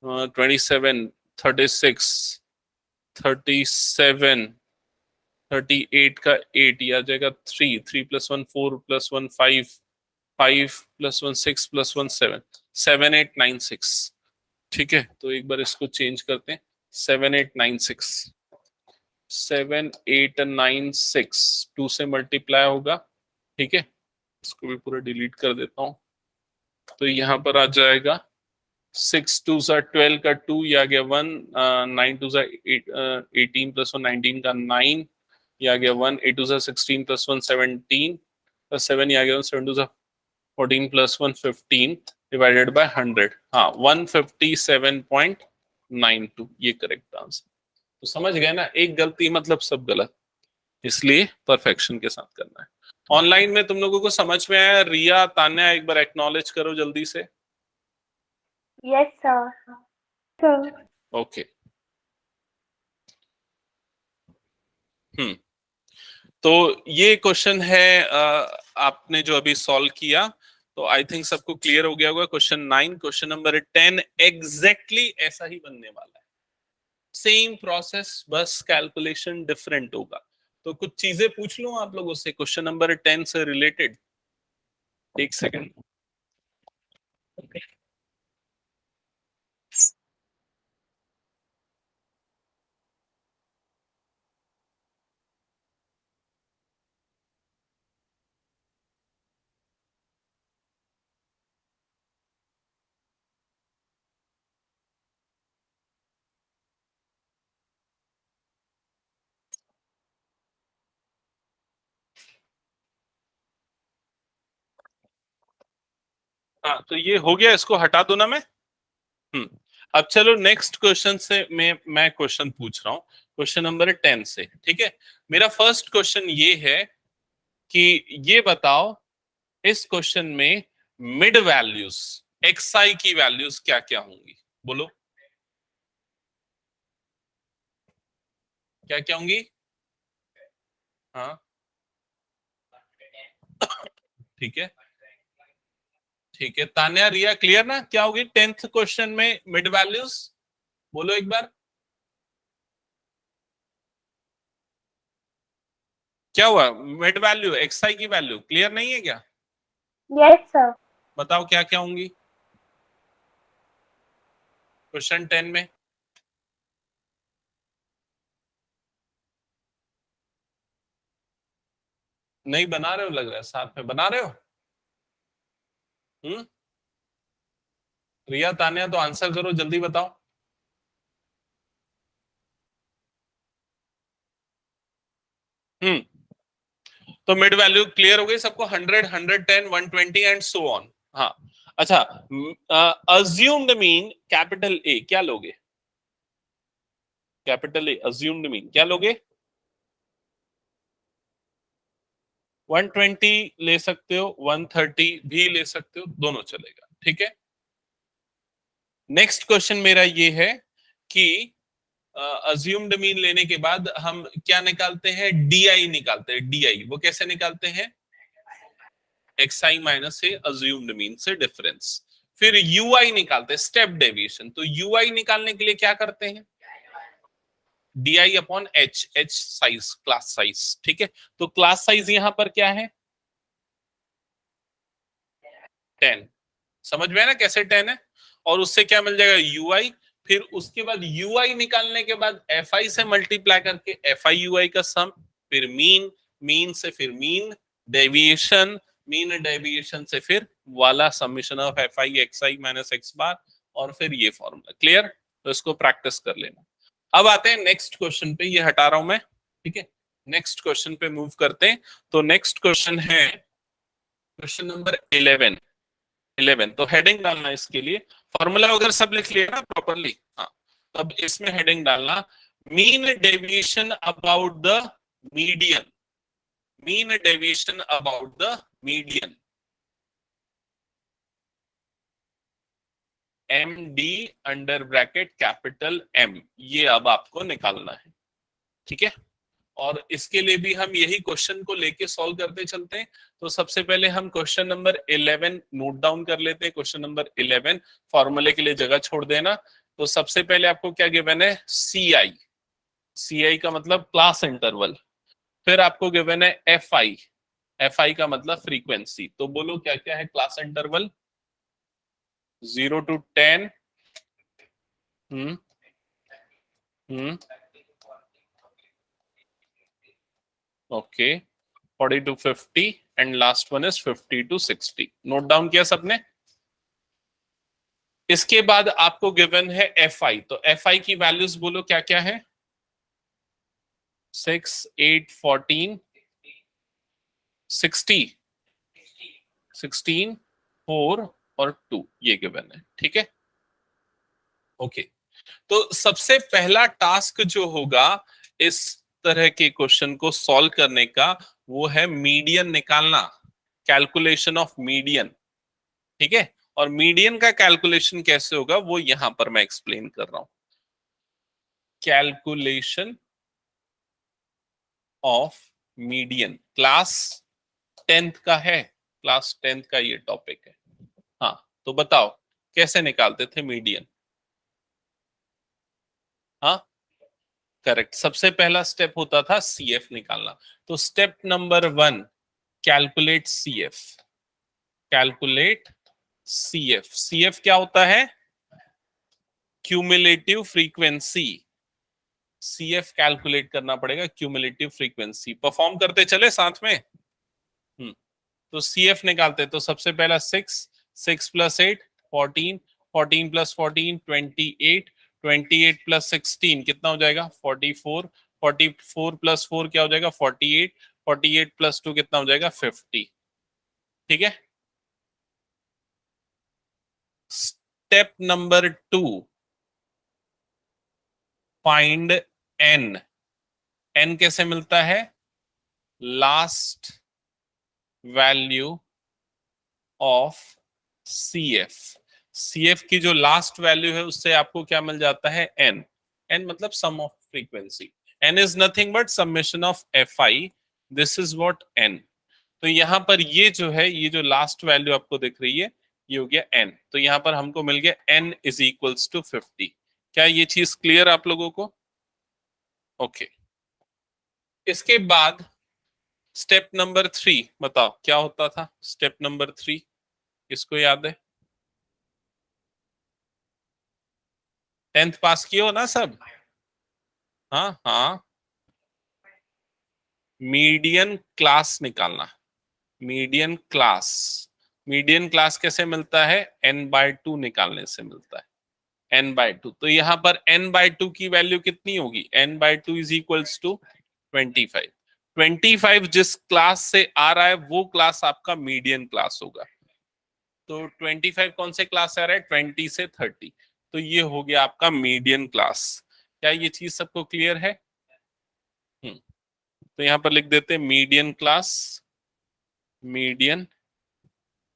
S1: 27 36 37 38 का 8, ये आ जाएगा 3, 3 + 1 4 + 1 5 5 + 1 6 + 1 7 7 8 9 6। ठीक है। तो एक बार इसको चेंज करते हैं, 7 8 9 6, 7 8 9 6 2 से मल्टीप्लाई होगा। ठीक है। इसको भी पूरा डिलीट कर देता हूँ, तो यहाँ पर आ जाएगा 6 2 सा 12 का 2, ये आ गया 1, 9 2 सा 18 + 1 19 का 9, ये आ गया 1, 8 2 सा 16 + 1 17 + 7, ये आ गया 7 2 सा 14 + 1 15 डिवाइडेड बाय 100, हाँ 157.92 ये करेक्ट आंसर। तो समझ गए ना, एक गलती मतलब सब गलत, इसलिए परफेक्शन के साथ करना है। ऑनलाइन में तुम लोगों को समझ में आया? रिया तान्या एक बार एक्नॉलेज करो जल्दी से।
S2: Yes sir. सर।
S1: ओके। हम्म। तो ये क्वेश्चन है आपने जो अभी सॉल्व किया, तो आई थिंक सबको क्लियर हो गया होगा। क्वेश्चन 9, क्वेश्चन नंबर 10 एग्जैक्टली ऐसा ही बनने वाला है, सेम प्रोसेस, बस कैलकुलेशन डिफरेंट होगा। तो कुछ चीजें पूछ लूं आप लोगों से क्वेश्चन नंबर 10 से रिलेटेड, एक सेकंड। हाँ तो ये हो गया, इसको हटा दो ना मैं। हम्म। अब चलो नेक्स्ट क्वेश्चन से मैं क्वेश्चन पूछ रहा हूं, क्वेश्चन नंबर 10 से, ठीक है। मेरा फर्स्ट क्वेश्चन ये है कि ये बताओ इस क्वेश्चन में मिड वैल्यूज xi की वैल्यूज क्या क्या होंगी, बोलो क्या क्या होंगी। हाँ ठीक है, ठीक है। तान्या रिया क्लियर ना, क्या होगी 10th क्वेश्चन में मिड वैल्यूज, बोलो एक बार क्या हुआ। मिड वैल्यू xi की वैल्यू क्लियर नहीं है क्या,
S2: Yes, sir.
S1: बताओ क्या क्या होंगी क्वेश्चन 10 में। नहीं बना रहे हो, लग रहा है साथ में बना रहे हो। हम्म, रिया तान्या तो आंसर करो, जल्दी बताओ। तो मिड वैल्यू क्लियर हो गई सबको, 100, 110, 120 एंड सो ऑन। हाँ अच्छा, अज्यूम्ड मीन कैपिटल ए क्या लोगे, कैपिटल ए अज्यूम्ड मीन क्या लोगे। 120 ले सकते हो, 130 भी ले सकते हो, दोनों चलेगा, ठीक है। नेक्स्ट क्वेश्चन मेरा ये है कि अज्यूम्ड मीन लेने के बाद हम क्या निकालते हैं, डीआई निकालते हैं। डीआई वो कैसे निकालते हैं, xi माइनस से अज्यूम्ड मीन से डिफरेंस। फिर यूआई निकालते हैं, स्टेप डेविएशन। तो यूआई निकालने के लिए क्या करते हैं, DI upon H, H size class size, ठीक है। तो क्लास साइज यहां पर क्या है 10, समझ में है ना कैसे 10 है। और उससे क्या मिल जाएगा यूआई, फिर उसके बाद यूआई निकालने के बाद एफ आई से मल्टीप्लाई करके एफ आई यूआई का सम, फिर मीन, मीन से फिर मीन डेविएशन, मीन डेविएशन से फिर वाला summation of F I X I minus X bar, और फिर ये फॉर्मूला क्लियर। तो इसको प्रैक्टिस कर लेना। अब आते हैं नेक्स्ट क्वेश्चन पे, ये हटा रहा हूं मैं, ठीक है। नेक्स्ट क्वेश्चन पे मूव करते हैं। तो नेक्स्ट क्वेश्चन है क्वेश्चन नंबर 11। 11 तो हेडिंग डालना इसके लिए, फॉर्मूला वगैरह सब लिख लिया ना प्रॉपरली, हाँ। तब इसमें हेडिंग डालना mean deviation about the median, mean deviation about the median, M D under bracket capital M, ये अब आपको निकालना है, ठीक है। और इसके लिए भी हम यही क्वेश्चन को लेके सॉल्व करते चलते हैं। तो सबसे पहले हम क्वेश्चन नंबर 11 नोट डाउन कर लेते हैं। क्वेश्चन नंबर 11 फॉर्मूले के लिए जगह छोड़ देना। तो सबसे पहले आपको क्या गिवन है, सी आई, सी आई का मतलब क्लास इंटरवल। फिर आपको गिवन है एफ आई, एफ आई का मतलब फ्रीक्वेंसी। तो बोलो क्या क्या है class interval, 0 to 10, hmm hmm okay, 40 to 50 and last one is 50 to 60। Note down किया सबने। इसके बाद आपको गिवन है एफ आई, तो एफ आई की वैल्यूज बोलो क्या क्या है, 6, 8, 14, 60, 16, 4 और 2, ये गिवन है, ठीक है। ओके, तो सबसे पहला टास्क जो होगा इस तरह के क्वेश्चन को सॉल्व करने का, वो है मीडियन निकालना, कैलकुलेशन ऑफ मीडियन, ठीक है। और मीडियन का कैलकुलेशन कैसे होगा वो यहां पर मैं एक्सप्लेन कर रहा हूं। Calculation of median class 10th का है, क्लास 10th का ये टॉपिक है। हाँ तो बताओ कैसे निकालते थे मीडियन। हाँ करेक्ट, सबसे पहला स्टेप होता था सीएफ निकालना। तो step number 1, calculate CF, calculate CF. CF क्या होता है, क्यूमुलेटिव फ्रीक्वेंसी। सीएफ कैलकुलेट करना पड़ेगा, क्यूमुलेटिव फ्रीक्वेंसी। परफॉर्म करते चले साथ में। तो सीएफ निकालते, तो सबसे पहला 6, 6 प्लस 8 14, 14 प्लस 14 28, 28 प्लस 16 कितना हो जाएगा 44, 44 प्लस 4 क्या हो जाएगा 48, 48 प्लस 2 कितना हो जाएगा 50, ठीक है। Step number 2, find N. N कैसे मिलता है? Last value of CF। CF की जो लास्ट वैल्यू है उससे आपको क्या मिल जाता है? एन। एन मतलब sum of frequency. N is nothing but summation of FI। This is what N. तो यहां पर ये जो है, ये जो लास्ट वैल्यू आपको दिख रही है, ये हो गया एन। तो यहां पर हमको मिल गया एन इज इक्वल्स टू 50। क्या ये चीज क्लियर आप लोगों को? ओके। इसके बाद स्टेप नंबर 3 बताओ क्या होता था? स्टेप नंबर 3 किसको याद है? 10th पास किए हो ना सब? हाँ हाँ। मीडियन क्लास निकालना। Median class. मीडियन क्लास कैसे मिलता है? n/2 निकालने से मिलता है। n/2। तो यहां पर n/2 की वैल्यू कितनी होगी? n/2 is equals to 25। 25 जिस क्लास से आ रहा है वो क्लास आपका मीडियन क्लास होगा। तो 25 कौन से क्लास से आ रहा है? 20 से 30। तो ये हो गया आपका मीडियन क्लास। क्या ये चीज सबको क्लियर है? तो यहां पर लिख देते हैं median class. Median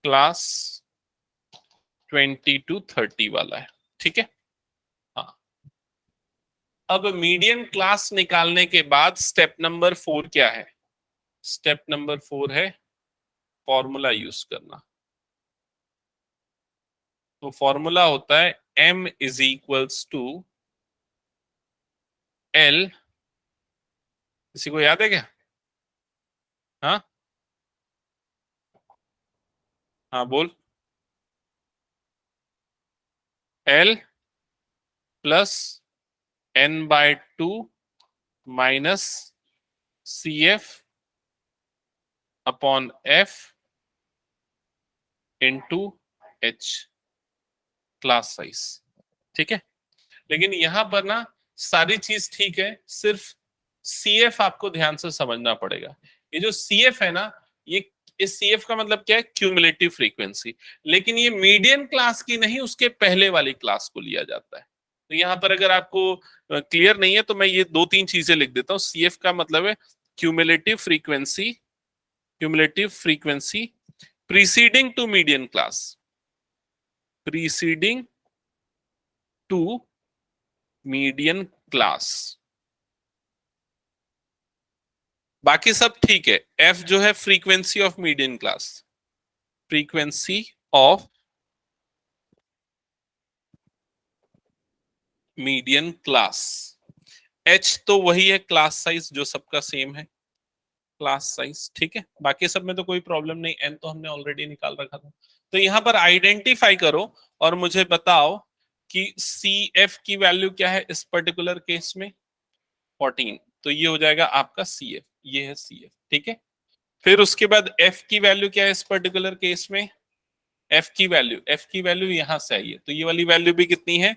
S1: class 20 to 30 वाला है। ठीक है। हाँ। अब मीडियन क्लास निकालने के बाद स्टेप नंबर 4 क्या है? स्टेप नंबर 4 है फॉर्मूला यूज करना। तो फॉर्मूला होता है m is equals to l। किसी को याद है क्या? हाँ हाँ बोल। l plus n/2 minus CF upon F into H class size. ठीक है। लेकिन यहां पर ना सारी चीज ठीक है, सिर्फ CF आपको ध्यान से समझना पड़ेगा। ये जो CF है ना, ये इस CF का मतलब क्या है? Cumulative frequency. लेकिन ये मीडियन क्लास की नहीं, उसके पहले वाली क्लास को लिया जाता है। तो यहाँ पर अगर आपको क्लियर नहीं है तो मैं ये 2-3 चीजें लिख देता हूँ। CF का मतलब है cumulative frequency. Cumulative frequency preceding to median class. Preceding to median class. बाकी सब ठीक है। F जो है frequency of median class. Frequency of median class. H तो वही है, क्लास साइज जो सबका सेम है। क्लास साइज ठीक है। बाकी सब में तो कोई प्रॉब्लम नहीं। N तो हमने ऑलरेडी निकाल रखा था। तो यहां पर आइडेंटिफाई करो और मुझे बताओ कि CF की वैल्यू क्या है इस पर्टिकुलर केस में? 14। तो ये हो जाएगा आपका CF। ये है CF। ठीक है। फिर उसके बाद F की वैल्यू क्या है इस पर्टिकुलर केस में? F की वैल्यू यहां से आई है, तो ये वाली वैल्यू भी कितनी है?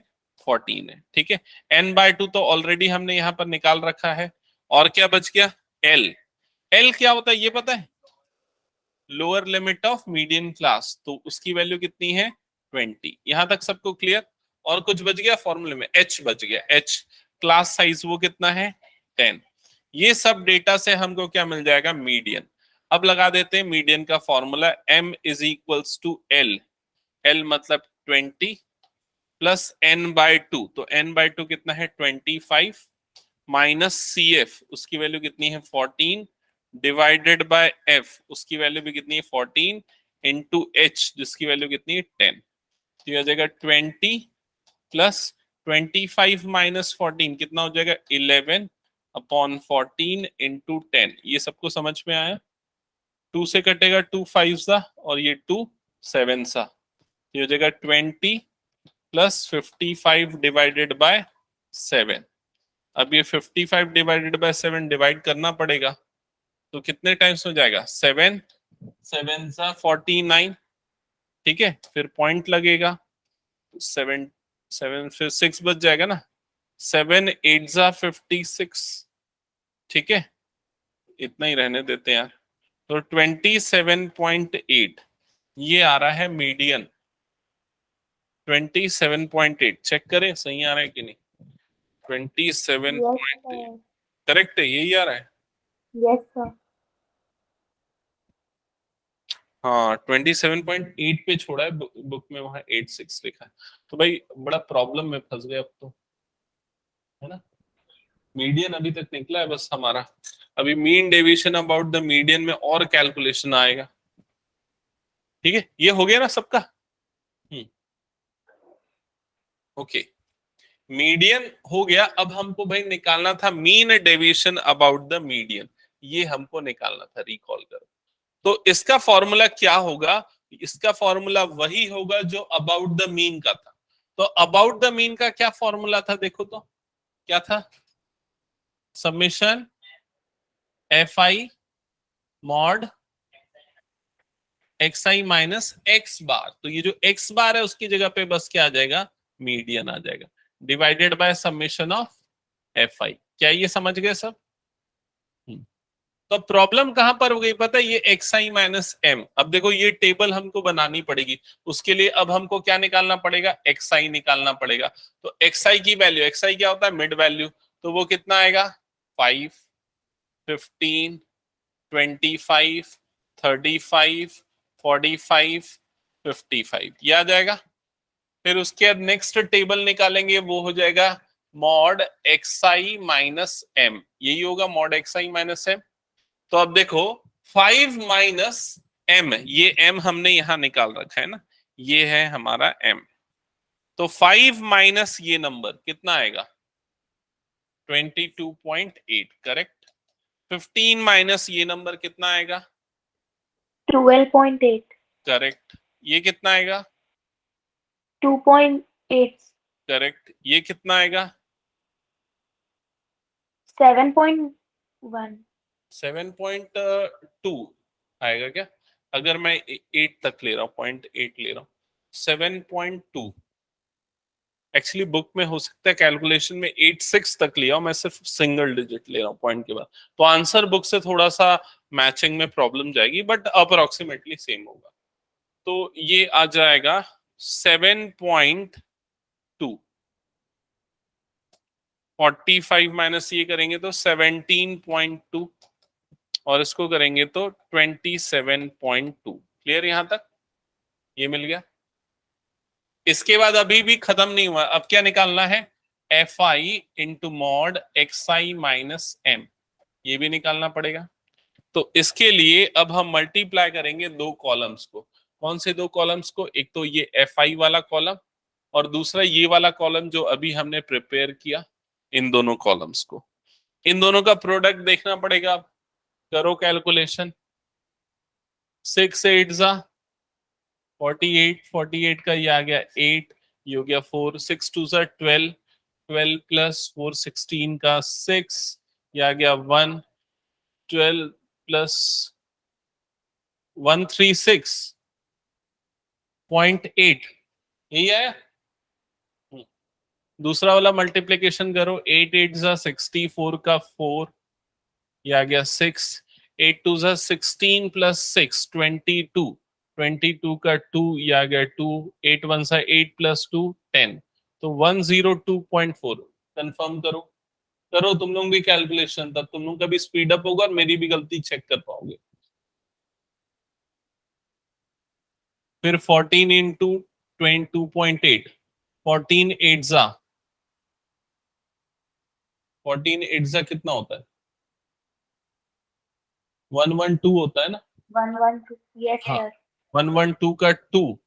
S1: 14 है। ठीक है। n/2 तो ऑलरेडी हमने यहां पर निकाल रखा है। और क्या बच गया? L। L क्या होता है ये पता है? Lower limit of median class. तो उसकी वैल्यू कितनी है? 20। यहां तक सबको क्लियर? और कुछ बच गया फॉर्मूले में? H बच गया। H क्लास साइज वो कितना है? 10। ये सब डेटा से हमको क्या मिल जाएगा? मीडियन। अब लगा देते हैं मीडियन का formula. m is equals to l। l मतलब 20 प्लस n/2। तो n/2 कितना है? 25 माइनस CF उसकी वैल्यू कितनी है? 14 डिवाइडेड बाय F उसकी वैल्यू भी कितनी है? 14 इंटू H जिसकी वैल्यू कितनी है? 10। तो ये हो जाएगा 20 प्लस 25 माइनस 14 कितना हो जाएगा? 11 अपॉन 14 इंटू 10। ये सबको समझ में आया? 2 से कटेगा 2 5 सा और ये 2 7 सा। ये हो जाएगा 20 प्लस 55 डिवाइडेड बाय 7। अब ये 55 डिवाइडेड बाय 7 डिवाइड करना पड़ेगा। तो कितने टाइम्स हो जाएगा? 7 7 सा 49। ठीक है। फिर पॉइंट लगेगा 7 7 फिर 6 बच जाएगा ना। 7 8 सा 56। ठीक है। इतना ही रहने देते हैं यार। तो 27.8 ये आ रहा है मीडियन। 27.8 चेक करें सही आ रहा है कि नहीं? 27.
S2: Yes, sir.
S1: करेक्ट है, यही आ रहा है।
S2: Yes, sir.
S1: हाँ 27.8 पे छोड़ा है बुक में, वहां 86 लिखा है। तो भाई बड़ा प्रॉब्लम में फंस गए अब तो, है ना। मीडियन अभी तक निकला है बस हमारा, अभी mean deviation about the median में और कैलकुलेशन आएगा। ठीक है, ये हो गया ना सबका। ओके, मीडियन हो गया। अब हमको भाई निकालना था mean deviation about the median, ये हमको निकालना था, रिकॉल करो। तो इसका फॉर्मूला क्या होगा? इसका फॉर्मूला वही होगा जो अबाउट द मीन का था। तो अबाउट द मीन का क्या फॉर्मूला था, देखो तो क्या था? Summation F I mod X I minus X bar. तो ये जो एक्स बार है उसकी जगह पे बस क्या आ जाएगा? मीडियन आ जाएगा, divided by summation of F आई। क्या ये समझ गए सब? तो प्रॉब्लम कहां पर हो गई पता है? ये एक्स आई माइनस एम। अब देखो ये टेबल हमको बनानी पड़ेगी, उसके लिए अब हमको क्या निकालना पड़ेगा? एक्स आई निकालना पड़ेगा। तो एक्स आई की वैल्यू, एक्स आई क्या होता है? Mid value. तो वो कितना आएगा? 5, 15, 25, 35, 45, 55, ये आ जाएगा। फिर उसके बाद नेक्स्ट टेबल निकालेंगे, वो हो जाएगा mod X I minus M, यही होगा mod X I minus M. तो अब देखो 5 माइनस एम, ये एम हमने यहां निकाल रखा है ना, ये है हमारा एम। तो 5 माइनस ये नंबर कितना आएगा? 22.8, करेक्ट। 15 माइनस ये नंबर कितना आएगा?
S2: 12.8.
S1: करेक्ट। ये कितना आएगा?
S2: 2.8.
S1: करेक्ट। ये कितना आएगा?
S2: 7.1.
S1: 7.2 आएगा क्या? अगर मैं 8 तक ले रहा हूँ, 0.8 ले रहा हूँ, 7.2। एक्चुअली बुक में हो सकता है कैलकुलेशन में 86 तक लिया हूं, मैं सिर्फ सिंगल डिजिट ले रहा हूँ पॉइंट के बाद। तो आंसर बुक से थोड़ा सा मैचिंग में प्रॉब्लम जाएगी, बट अप्रोक्सीमेटली सेम होगा। तो ये आ जाएगा 7.2। 45 माइनस ये करेंगे तो 17.2, और इसको करेंगे तो 27.2। क्लियर यहां तक? ये मिल गया। इसके बाद अभी भी खत्म नहीं हुआ, अब क्या निकालना है? F I into mod X I minus M, ये भी निकालना पड़ेगा। तो इसके लिए अब हम मल्टीप्लाई करेंगे दो कॉलम्स को। कौन से दो कॉलम्स को? एक तो ये एफ आई वाला कॉलम, और दूसरा ये वाला कॉलम जो अभी हमने प्रिपेयर किया। इन दोनों कॉलम्स को, इन दोनों का प्रोडक्ट देखना पड़ेगा। करो कैलकुलेशन। 6 8 जा 48, 48 का ये आ गया 8, ये हो गया 4, 6 2 जा 12, 12 प्लस 4 16 का 6, ये आ गया 1, 12 प्लस 136.8, यही आया। दूसरा वाला मल्टीप्लीकेशन करो, 8 8 जा 64 का 4, ये आ गया 6, 8 2 जा 16 प्लस 6 22, 22 का 2, ये आ गया 2, 8 1 सा 8 प्लस 2 10, तो 102.4। कंफर्म करो, करो तुम लोग भी कैलकुलेशन, तब तुम लोग का भी स्पीड अप होगा और मेरी भी गलती चेक कर पाओगे। फिर 14 इंटू 22.8, 14 8 जा 14 8 जा कितना होता है? 112 होता है ना।
S2: 112. Yes,
S1: हाँ,
S2: sir.
S1: 112 का 2,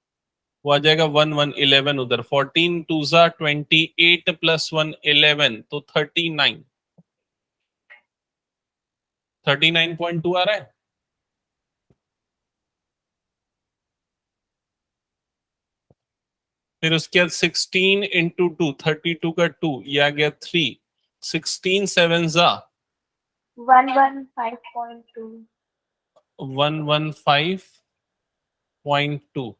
S1: वो आ जाएगा 1111 उधर। 14 2 जा 28 प्लस 1 11, तो 39, 39.2 आ रहा है। फिर उसके बाद 16 इंटू 2, 32 का 2, ये आ गया 3, 16 7 जा
S2: 115.2.
S1: 115.2।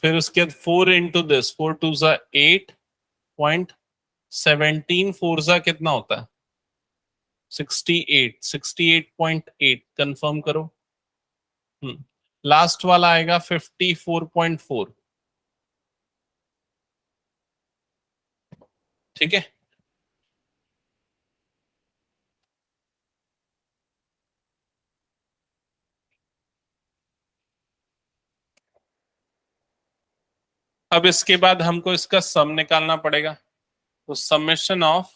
S1: फिर उसके बाद 4 इंटू दिस, 4 2 जा 8.17, 4 जा कितना होता है? 68, 68.8। कंफर्म करो। लास्ट वाला आएगा 54.4, ठीक है। अब इसके बाद हमको इसका सम निकालना पड़ेगा। तो summation of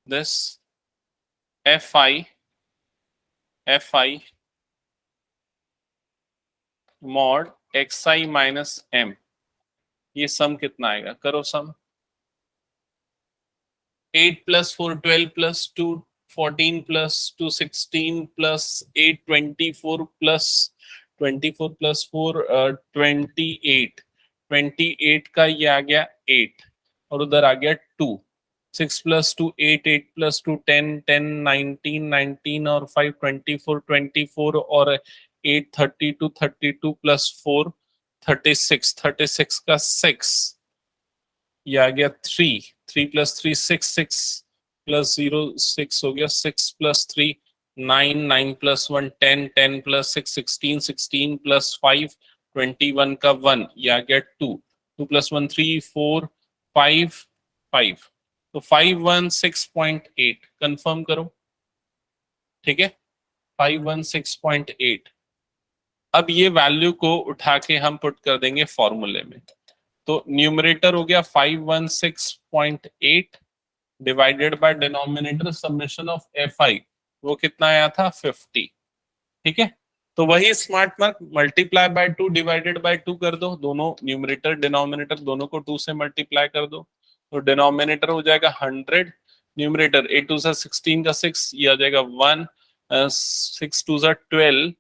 S1: this F I mod xi minus m, ये सम कितना आएगा, करो सम। 8 plus 4 12 plus 2 14 plus 2 16 plus 8 24 plus 24 plus 4 28, 28 का ये आ गया 8 और उधर आ गया 2। 6 प्लस 2 8, 8 प्लस 2 10, 10 19, 19 और 5 24, 24 और 8 32, 32 प्लस 4 36, 36 का 6, ये आ गया 3, 3 प्लस 3 6, 6 प्लस 0 6 हो गया, 6 प्लस 3 9, 9 प्लस 1 10, 10 प्लस 6 16, 16 प्लस 5 21 का 1, ये आ गया 2, 2 प्लस 1 3 4 5 5, तो 516.8 कंफर्म करो। ठीक है, 516.8। अब ये वैल्यू को उठा के हम पुट कर देंगे फॉर्मूले में। तो न्यूमरेटर हो गया 516.8 divided by denominator summation of F आई, वो कितना आया था 50। ठीक है, तो वही smart mark multiply by 2 divided by 2 कर दो, दोनों न्यूमरेटर डिनोमिनेटर दोनों को 2 से मल्टीप्लाई कर दो, तो डिनोमिनेटर हो जाएगा 100, न्यूमरेटर 8 2 16 का 6, ये आ जाएगा 1, 6 2 12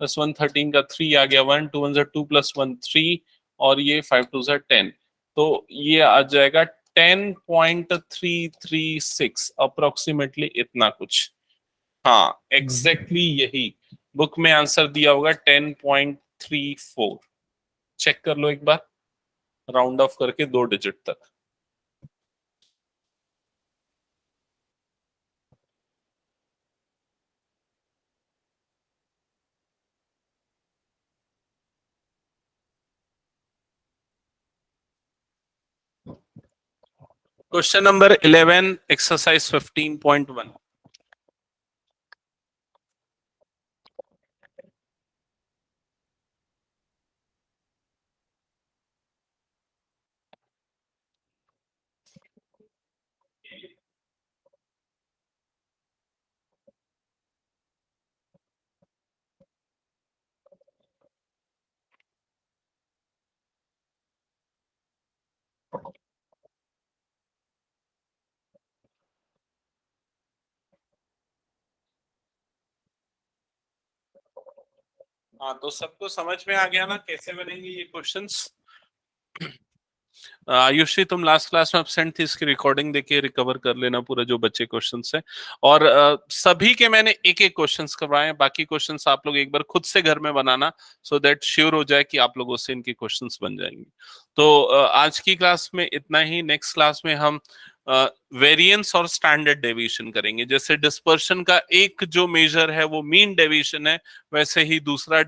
S1: प्लस 1 13 का 3 आ गया 1, 2 1 2 प्लस 1 3 और ये 5 2 10, तो ये आ जाएगा 10.336 अप्रोक्सीमेटली, इतना कुछ। हाँ एग्जैक्टली यही बुक में आंसर दिया होगा 10.34। चेक कर लो एक बार, राउंड ऑफ करके 2 डिजिट तक। Question number 11 exercise 15.1। हाँ तो सबको समझ में आ गया ना कैसे बनेंगे ये क्वेश्चंस। आयुषी तुम लास्ट क्लास में एब्सेंट थी, इसकी रिकॉर्डिंग देके रिकवर कर लेना पूरा जो बच्चे क्वेश्चंस है। और सभी के मैंने एक एक क्वेश्चंस करवाए हैं, बाकी क्वेश्चंस आप लोग एक बार खुद से घर में बनाना, सो दैट श्योर हो जाए कि आप लोगों से इनके क्वेश्चंस बन जाएंगे। तो आज की क्लास में इतना ही। नेक्स्ट क्लास में हम वेरिएंस और स्टैंडर्ड डेविएशन करेंगे। जैसे डिस्पर्शन का एक जो मेजर है वो मीन डेविएशन है, वैसे ही दूसरा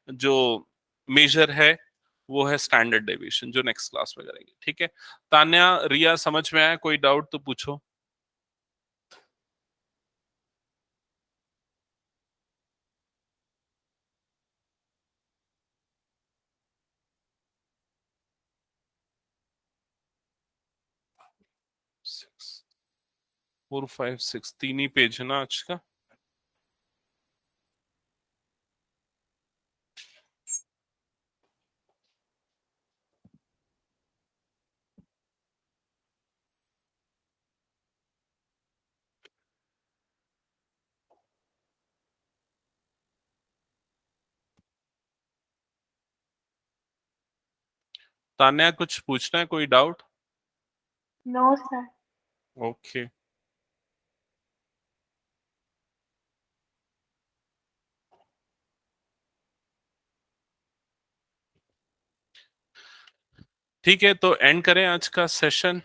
S1: जो मेजर है वो है स्टैंडर्ड डेविएशन, जो नेक्स्ट क्लास में करेंगे। ठीक है, तान्या रिया समझ में आया? कोई डाउट तो पूछो। सिक्स 4 5 6 तीन ही पेज है ना आज का। तान्या कुछ पूछना है, कोई डाउट?
S2: No, sir.
S1: ओके, ठीक है, तो एंड करें आज का सेशन।